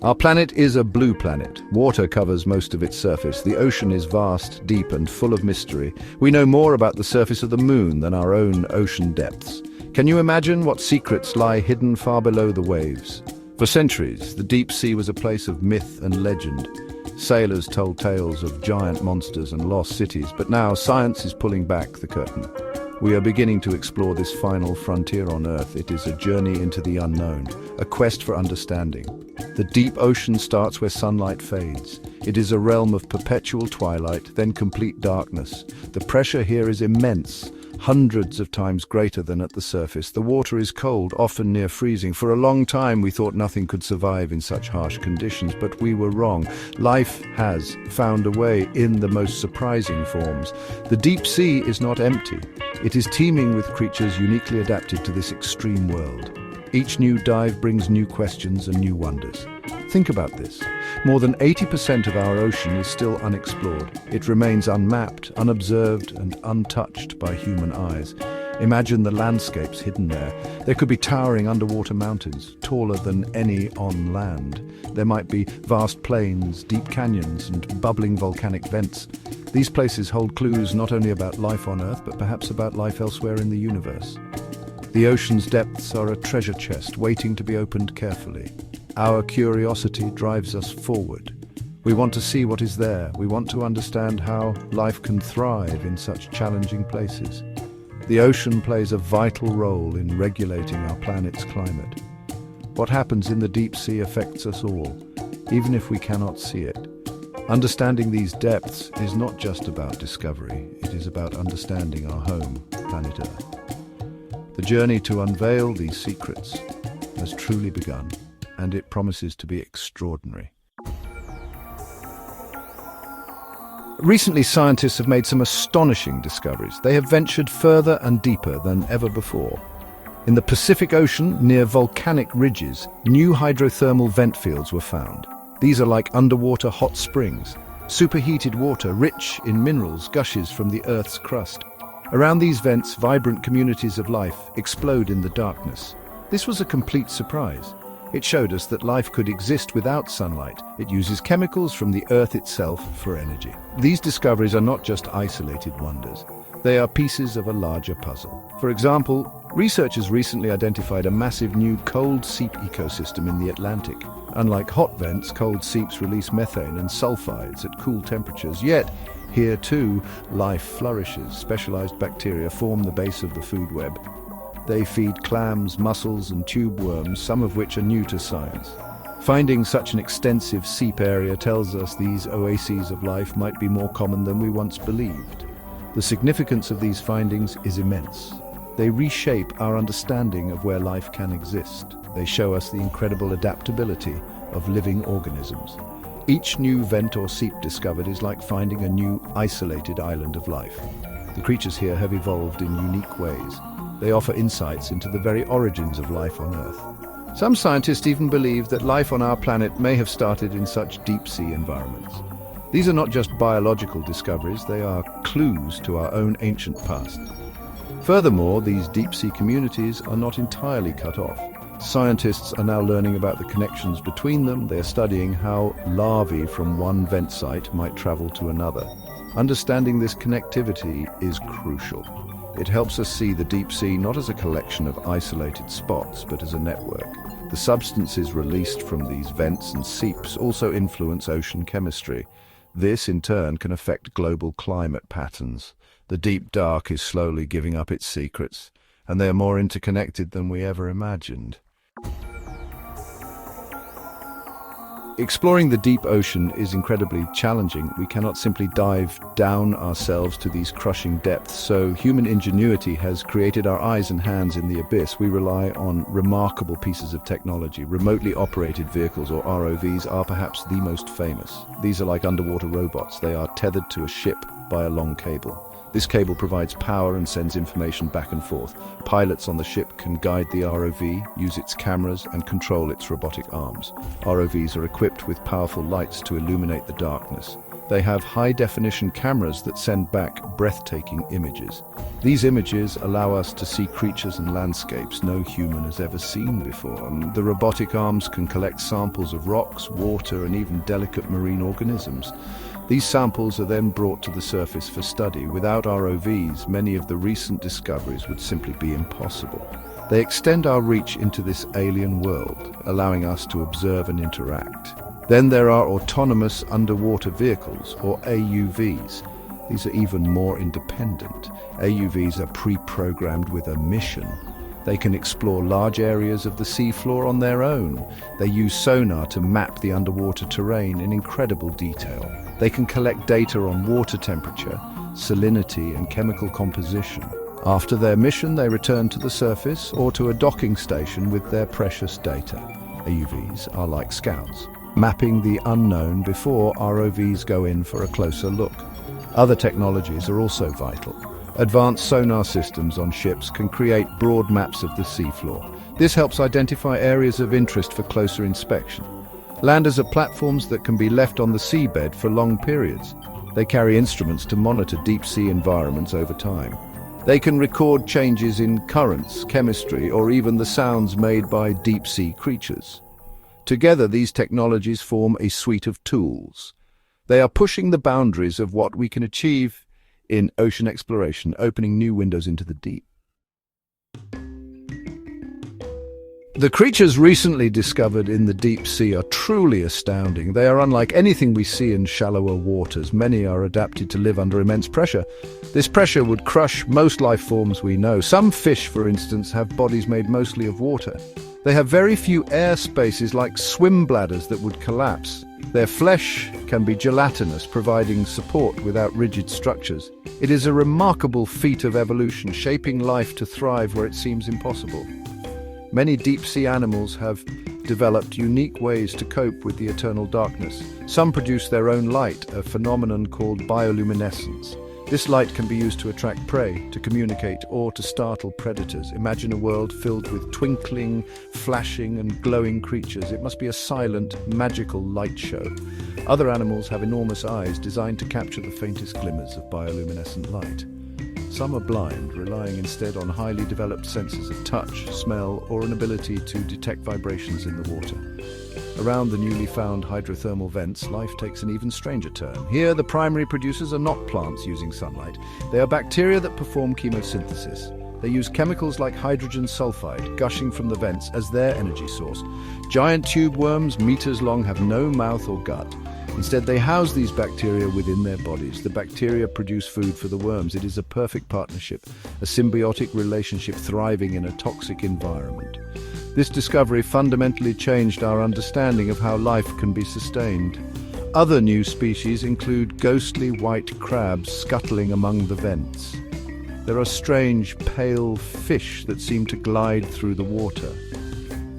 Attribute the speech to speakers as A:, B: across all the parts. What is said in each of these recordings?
A: Our planet is a blue planet. Water covers most of its surface. The ocean is vast, deep, and full of mystery. We know more about the surface of the moon than our own ocean depths. Can you imagine what secrets lie hidden far below the waves? For centuries, the deep sea was a place of myth and legend. Sailors told tales of giant monsters and lost cities, but now science is pulling back the curtain. We are beginning to explore this final frontier on Earth. It is a journey into the unknown, a quest for understanding. The deep ocean starts where sunlight fades. It is a realm of perpetual twilight, then complete darkness. The pressure here is immense, hundreds of times greater than at the surface. The water is cold, often near freezing. For a long time, we thought nothing could survive in such harsh conditions, but we were wrong. Life has found a way in the most surprising forms. The deep sea is not empty. It is teeming with creatures uniquely adapted to this extreme world. Each new dive brings new questions and new wonders. Think about this. More than 80% of our ocean is still unexplored. It remains unmapped, unobserved, and untouched by human eyes. Imagine the landscapes hidden there. There could be towering underwater mountains, taller than any on land. There might be vast plains, deep canyons, and bubbling volcanic vents. These places hold clues not only about life on Earth, but perhaps about life elsewhere in the universe. The ocean's depths are a treasure chest waiting to be opened carefully. Our curiosity drives us forward. We want to see what is there. We want to understand how life can thrive in such challenging places. The ocean plays a vital role in regulating our planet's climate. What happens in the deep sea affects us all, even if we cannot see it. Understanding these depths is not just about discovery, it is about understanding our home, planet Earth. The journey to unveil these secrets has truly begun, and it promises to be extraordinary. Recently, scientists have made some astonishing discoveries. They have ventured further and deeper than ever before. In the Pacific Ocean, near volcanic ridges, new hydrothermal vent fields were found. These are like underwater hot springs. Superheated water, rich in minerals, gushes from the Earth's crust. Around these vents, vibrant communities of life explode in the darkness. This was a complete surprise. It showed us that life could exist without sunlight. It uses chemicals from the Earth itself for energy. These discoveries are not just isolated wonders. They are pieces of a larger puzzle. For example, researchers recently identified a massive new cold seep ecosystem in the Atlantic. Unlike hot vents, cold seeps release methane and sulfides at cool temperatures. Yet, here too, life flourishes. Specialized bacteria form the base of the food web. They feed clams, mussels, and tube worms, some of which are new to science. Finding such an extensive seep area tells us these oases of life might be more common than we once believed. The significance of these findings is immense. They reshape our understanding of where life can exist. They show us the incredible adaptability of living organisms. Each new vent or seep discovered is like finding a new, isolated island of life. The creatures here have evolved in unique ways. They offer insights into the very origins of life on Earth. Some scientists even believe that life on our planet may have started in such deep-sea environments. These are not just biological discoveries, they are clues to our own ancient past. Furthermore, these deep-sea communities are not entirely cut off. Scientists are now learning about the connections between them. They are studying how larvae from one vent site might travel to another. Understanding this connectivity is crucial. It helps us see the deep sea not as a collection of isolated spots, but as a network. The substances released from these vents and seeps also influence ocean chemistry. This, in turn, can affect global climate patterns. The deep dark is slowly giving up its secrets, and they are more interconnected than we ever imagined. Exploring the deep ocean is incredibly challenging. We cannot simply dive down ourselves to these crushing depths, so human ingenuity has created our eyes and hands in the abyss. We rely on remarkable pieces of technology. Remotely operated vehicles, or ROVs, are perhaps the most famous. These are like underwater robots. They are tethered to a ship by a long cable. This cable provides power and sends information back and forth. Pilots on the ship can guide the ROV, use its cameras, and control its robotic arms. ROVs are equipped with powerful lights to illuminate the darkness. They have high-definition cameras that send back breathtaking images. These images allow us to see creatures and landscapes no human has ever seen before. And the robotic arms can collect samples of rocks, water, and even delicate marine organisms. These samples are then brought to the surface for study. Without ROVs, many of the recent discoveries would simply be impossible. They extend our reach into this alien world, allowing us to observe and interact. Then there are autonomous underwater vehicles, or AUVs. These are even more independent. AUVs are pre-programmed with a mission. They can explore large areas of the seafloor on their own. They use sonar to map the underwater terrain in incredible detail. They can collect data on water temperature, salinity, and chemical composition. After their mission, they return to the surface or to a docking station with their precious data. AUVs are like scouts, mapping the unknown before ROVs go in for a closer look. Other technologies are also vital. Advanced sonar systems on ships can create broad maps of the seafloor. This helps identify areas of interest for closer inspection. Landers are platforms that can be left on the seabed for long periods. They carry instruments to monitor deep-sea environments over time. They can record changes in currents, chemistry, or even the sounds made by deep-sea creatures. Together, these technologies form a suite of tools. They are pushing the boundaries of what we can achieve in ocean exploration, opening new windows into the deep. The creatures recently discovered in the deep sea are truly astounding. They are unlike anything we see in shallower waters. Many are adapted to live under immense pressure. This pressure would crush most life forms we know. Some fish, for instance, have bodies made mostly of water. They have very few air spaces like swim bladders that would collapse. Their flesh can be gelatinous, providing support without rigid structures. It is a remarkable feat of evolution, shaping life to thrive where it seems impossible. Many deep-sea animals have developed unique ways to cope with the eternal darkness. Some produce their own light, a phenomenon called bioluminescence. This light can be used to attract prey, to communicate, or to startle predators. Imagine a world filled with twinkling, flashing, and glowing creatures. It must be a silent, magical light show. Other animals have enormous eyes designed to capture the faintest glimmers of bioluminescent light. Some are blind, relying instead on highly developed senses of touch, smell, or an ability to detect vibrations in the water. Around the newly found hydrothermal vents, life takes an even stranger turn. Here, the primary producers are not plants using sunlight. They are bacteria that perform chemosynthesis. They use chemicals like hydrogen sulfide, gushing from the vents, as their energy source. Giant tube worms, meters long, have no mouth or gut. Instead, they house these bacteria within their bodies. The bacteria produce food for the worms. It is a perfect partnership, a symbiotic relationship thriving in a toxic environment. This discovery fundamentally changed our understanding of how life can be sustained. Other new species include ghostly white crabs scuttling among the vents. There are strange, pale fish that seem to glide through the water.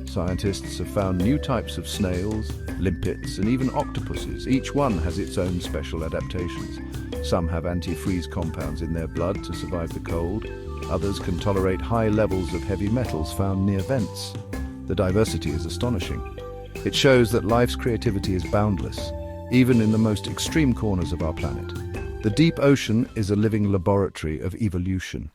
A: Scientists have found new types of snails, limpets, and even octopuses. Each one has its own special adaptations. Some have antifreeze compounds in their blood to survive the cold. Others can tolerate high levels of heavy metals found near vents. The diversity is astonishing. It shows that life's creativity is boundless, even in the most extreme corners of our planet. The deep ocean is a living laboratory of evolution.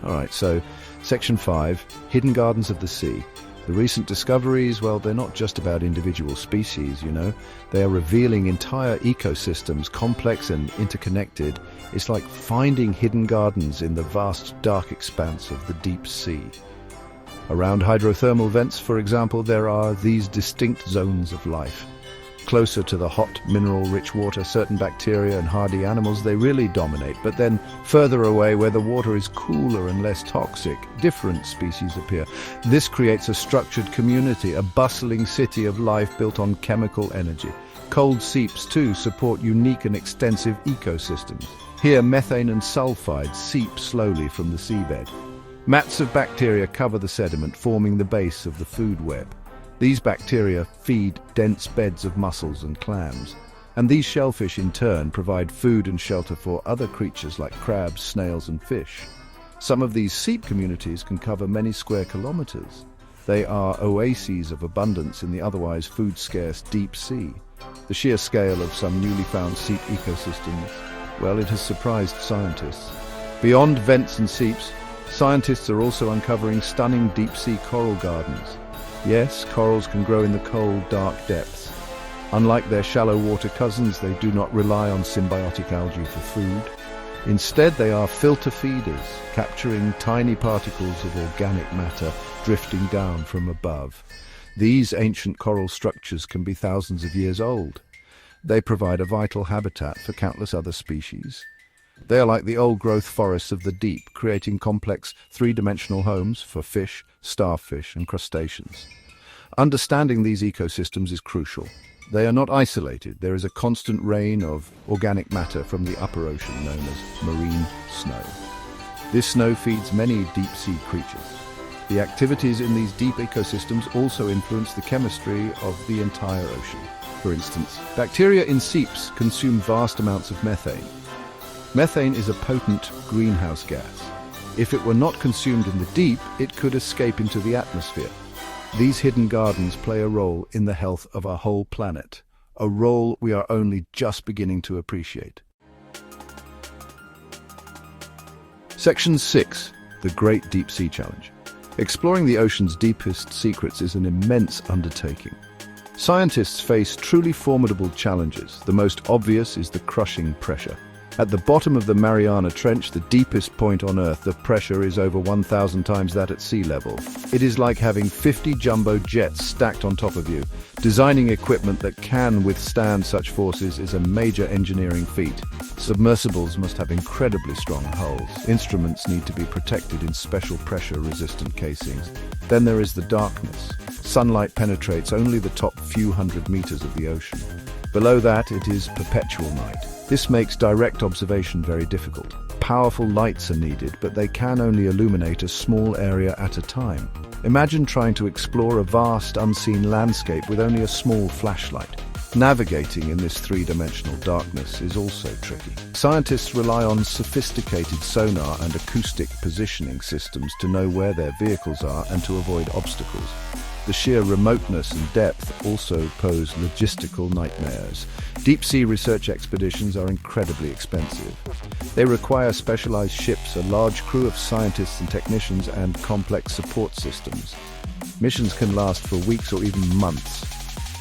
A: All right, so Section 5, Hidden Gardens of the Sea. The recent discoveries, well, they're not just about individual species, you know. They are revealing entire ecosystems, complex and interconnected. It's like finding hidden gardens in the vast, dark expanse of the deep sea. Around hydrothermal vents, for example, there are these distinct zones of life. Closer to the hot, mineral-rich water, certain bacteria and hardy animals, they really dominate. But then, further away, where the water is cooler and less toxic, different species appear. This creates a structured community, a bustling city of life built on chemical energy. Cold seeps, too, support unique and extensive ecosystems. Here, methane and sulfide seep slowly from the seabed. Mats of bacteria cover the sediment, forming the base of the food web. These bacteria feed dense beds of mussels and clams, and these shellfish in turn provide food and shelter for other creatures like crabs, snails and fish. Some of these seep communities can cover many square kilometers. They are oases of abundance in the otherwise food-scarce deep sea. The sheer scale of some newly found seep ecosystems, well, it has surprised scientists. Beyond vents and seeps, scientists are also uncovering stunning deep-sea coral gardens. Yes, corals can grow in the cold, dark depths. Unlike their shallow water cousins, they do not rely on symbiotic algae for food. Instead, they are filter feeders, capturing tiny particles of organic matter drifting down from above. These ancient coral structures can be thousands of years old. They provide a vital habitat for countless other species. They are like the old-growth forests of the deep, creating complex three-dimensional homes for fish, starfish, and crustaceans. Understanding these ecosystems is crucial. They are not isolated. There is a constant rain of organic matter from the upper ocean known as marine snow. This snow feeds many deep-sea creatures. The activities in these deep ecosystems also influence the chemistry of the entire ocean. For instance, bacteria in seeps consume vast amounts of methane. Methane is a potent greenhouse gas. If it were not consumed in the deep, it could escape into the atmosphere. These hidden gardens play a role in the health of our whole planet, a role we are only just beginning to appreciate. Section 6. The Great Deep Sea Challenge. Exploring the ocean's deepest secrets is an immense undertaking. Scientists face truly formidable challenges. The most obvious is the crushing pressure. At the bottom of the Mariana Trench, the deepest point on Earth, the pressure is over 1,000 times that at sea level. It is like having 50 jumbo jets stacked on top of you. Designing equipment that can withstand such forces is a major engineering feat. Submersibles must have incredibly strong hulls. Instruments need to be protected in special pressure-resistant casings. Then there is the darkness. Sunlight penetrates only the top few hundred meters of the ocean. Below that, it is perpetual night. This makes direct observation very difficult. Powerful lights are needed, but they can only illuminate a small area at a time. Imagine trying to explore a vast, unseen landscape with only a small flashlight. Navigating in this three-dimensional darkness is also tricky. Scientists rely on sophisticated sonar and acoustic positioning systems to know where their vehicles are and to avoid obstacles. The sheer remoteness and depth also pose logistical nightmares. Deep-sea research expeditions are incredibly expensive. They require specialized ships, a large crew of scientists and technicians, and complex support systems. Missions can last for weeks or even months.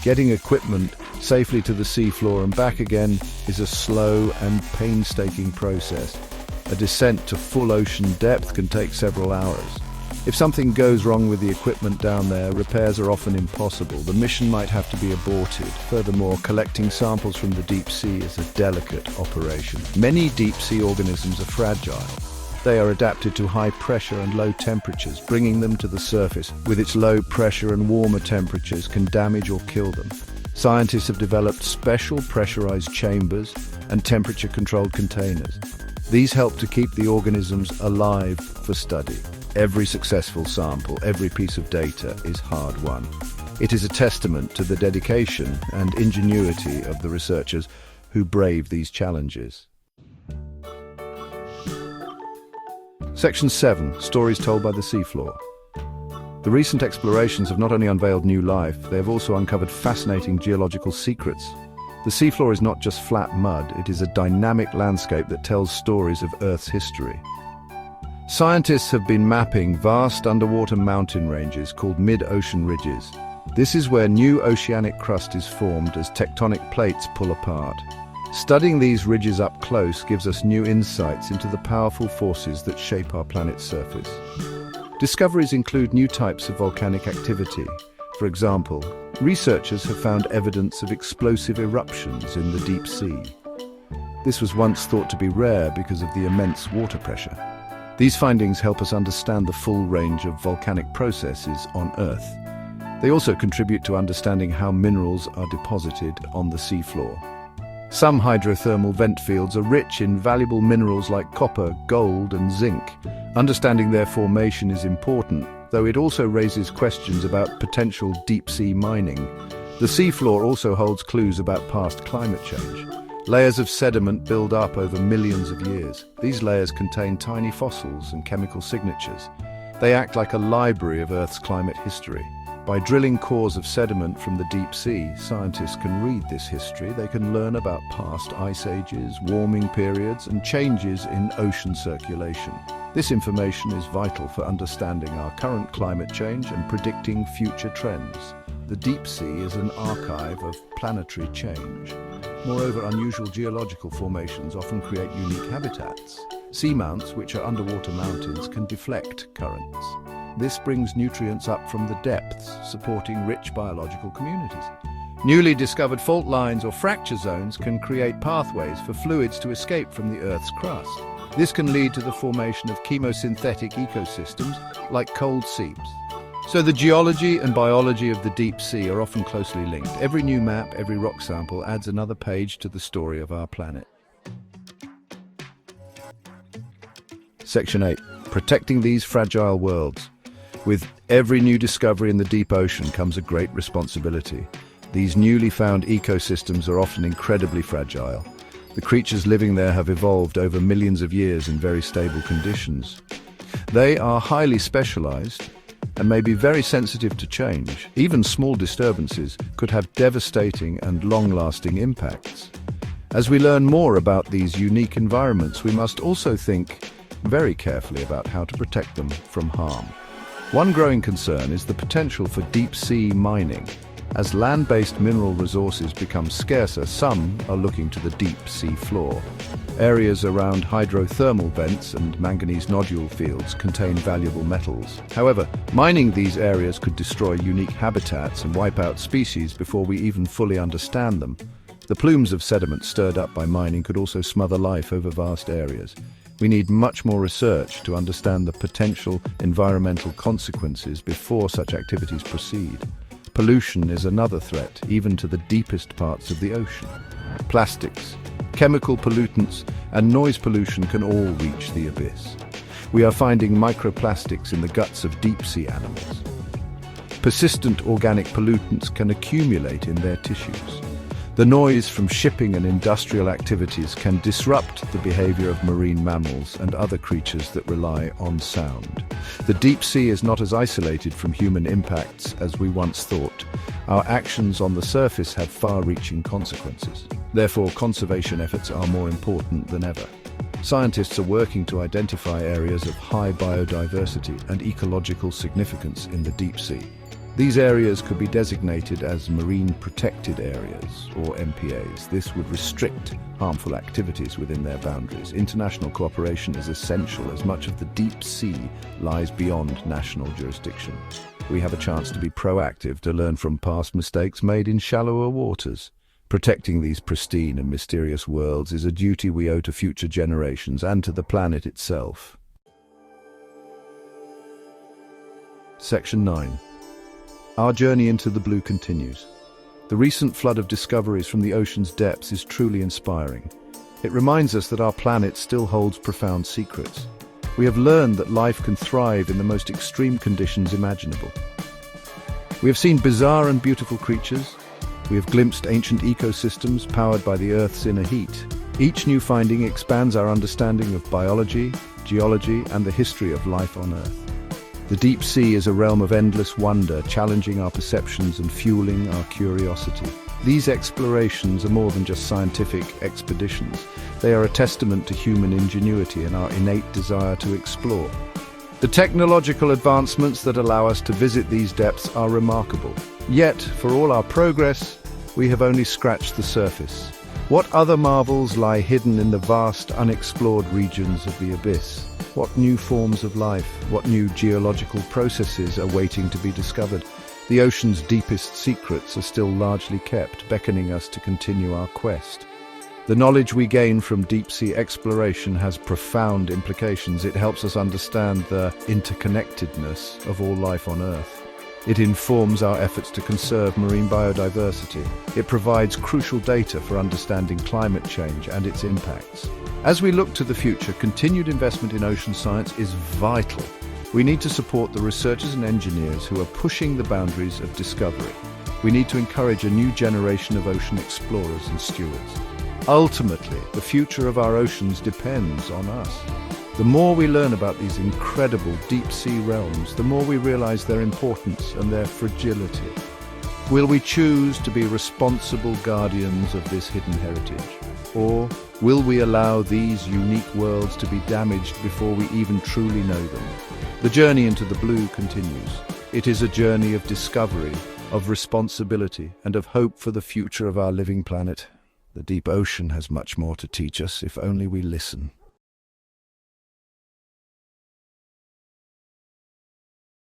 A: Getting equipment safely to the seafloor and back again is a slow and painstaking process. A descent to full ocean depth can take several hours. If something goes wrong with the equipment down there, repairs are often impossible. The mission might have to be aborted. Furthermore, collecting samples from the deep sea is a delicate operation. Many deep-sea organisms are fragile. They are adapted to high pressure and low temperatures. Bringing them to the surface with its low pressure and warmer temperatures can damage or kill them. Scientists have developed special pressurized chambers and temperature-controlled containers. These help to keep the organisms alive for study. Every successful sample, every piece of data is hard-won. It is a testament to the dedication and ingenuity of the researchers who brave these challenges. Section 7. Stories told by the seafloor. The recent explorations have not only unveiled new life, they have also uncovered fascinating geological secrets. The seafloor is not just flat mud, it is a dynamic landscape that tells stories of Earth's history. Scientists have been mapping vast underwater mountain ranges called mid-ocean ridges. This is where new oceanic crust is formed as tectonic plates pull apart. Studying these ridges up close gives us new insights into the powerful forces that shape our planet's surface. Discoveries include new types of volcanic activity. For example, researchers have found evidence of explosive eruptions in the deep sea. This was once thought to be rare because of the immense water pressure. These findings help us understand the full range of volcanic processes on Earth. They also contribute to understanding how minerals are deposited on the seafloor. Some hydrothermal vent fields are rich in valuable minerals like copper, gold, and zinc. Understanding their formation is important, though it also raises questions about potential deep-sea mining. The seafloor also holds clues about past climate change. Layers of sediment build up over millions of years. These layers contain tiny fossils and chemical signatures. They act like a library of Earth's climate history. By drilling cores of sediment from the deep sea, scientists can read this history. They can learn about past ice ages, warming periods, and changes in ocean circulation. This information is vital for understanding our current climate change and predicting future trends. The deep sea is an archive of planetary change. Moreover, unusual geological formations often create unique habitats. Seamounts, which are underwater mountains, can deflect currents. This brings nutrients up from the depths, supporting rich biological communities. Newly discovered fault lines or fracture zones can create pathways for fluids to escape from the Earth's crust. This can lead to the formation of chemosynthetic ecosystems like cold seeps. So the geology and biology of the deep sea are often closely linked. Every new map, every rock sample adds another page to the story of our planet. Section 8. Protecting these fragile worlds. With every new discovery in the deep ocean comes a great responsibility. These newly found ecosystems are often incredibly fragile. The creatures living there have evolved over millions of years in very stable conditions. They are highly specialized and may be very sensitive to change. Even small disturbances could have devastating and long-lasting impacts. As we learn more about these unique environments, we must also think very carefully about how to protect them from harm. One growing concern is the potential for deep-sea mining. As land-based mineral resources become scarcer, some are looking to the deep-sea floor. Areas around hydrothermal vents and manganese nodule fields contain valuable metals. However, mining these areas could destroy unique habitats and wipe out species before we even fully understand them. The plumes of sediment stirred up by mining could also smother life over vast areas. We need much more research to understand the potential environmental consequences before such activities proceed. Pollution is another threat, even to the deepest parts of the ocean. Plastics, chemical pollutants, and noise pollution can all reach the abyss. We are finding microplastics in the guts of deep-sea animals. Persistent organic pollutants can accumulate in their tissues. The noise from shipping and industrial activities can disrupt the behavior of marine mammals and other creatures that rely on sound. The deep sea is not as isolated from human impacts as we once thought. Our actions on the surface have far-reaching consequences. Therefore, conservation efforts are more important than ever. Scientists are working to identify areas of high biodiversity and ecological significance in the deep sea. These areas could be designated as marine protected areas, or MPAs. This would restrict harmful activities within their boundaries. International cooperation is essential as much of the deep sea lies beyond national jurisdiction. We have a chance to be proactive, to learn from past mistakes made in shallower waters. Protecting these pristine and mysterious worlds is a duty we owe to future generations and to the planet itself. Section 9. Our journey into the blue continues. The recent flood of discoveries from the ocean's depths is truly inspiring. It reminds us that our planet still holds profound secrets. We have learned that life can thrive in the most extreme conditions imaginable. We have seen bizarre and beautiful creatures. We have glimpsed ancient ecosystems powered by the Earth's inner heat. Each new finding expands our understanding of biology, geology, and the history of life on Earth. The deep sea is a realm of endless wonder, challenging our perceptions and fueling our curiosity. These explorations are more than just scientific expeditions. They are a testament to human ingenuity and our innate desire to explore. The technological advancements that allow us to visit these depths are remarkable. Yet, for all our progress, we have only scratched the surface. What other marvels lie hidden in the vast, unexplored regions of the abyss? What new forms of life, what new geological processes are waiting to be discovered? The ocean's deepest secrets are still largely kept, beckoning us to continue our quest. The knowledge we gain from deep-sea exploration has profound implications. It helps us understand the interconnectedness of all life on Earth. It informs our efforts to conserve marine biodiversity. It provides crucial data for understanding climate change and its impacts. As we look to the future, continued investment in ocean science is vital. We need to support the researchers and engineers who are pushing the boundaries of discovery. We need to encourage a new generation of ocean explorers and stewards. Ultimately, the future of our oceans depends on us. The more we learn about these incredible deep-sea realms, the more we realize their importance and their fragility. Will we choose to be responsible guardians of this hidden heritage? Or will we allow these unique worlds to be damaged before we even truly know them? The journey into the blue continues. It is a journey of discovery, of responsibility, and of hope for the future of our living planet. The deep ocean has much more to teach us if only we listen.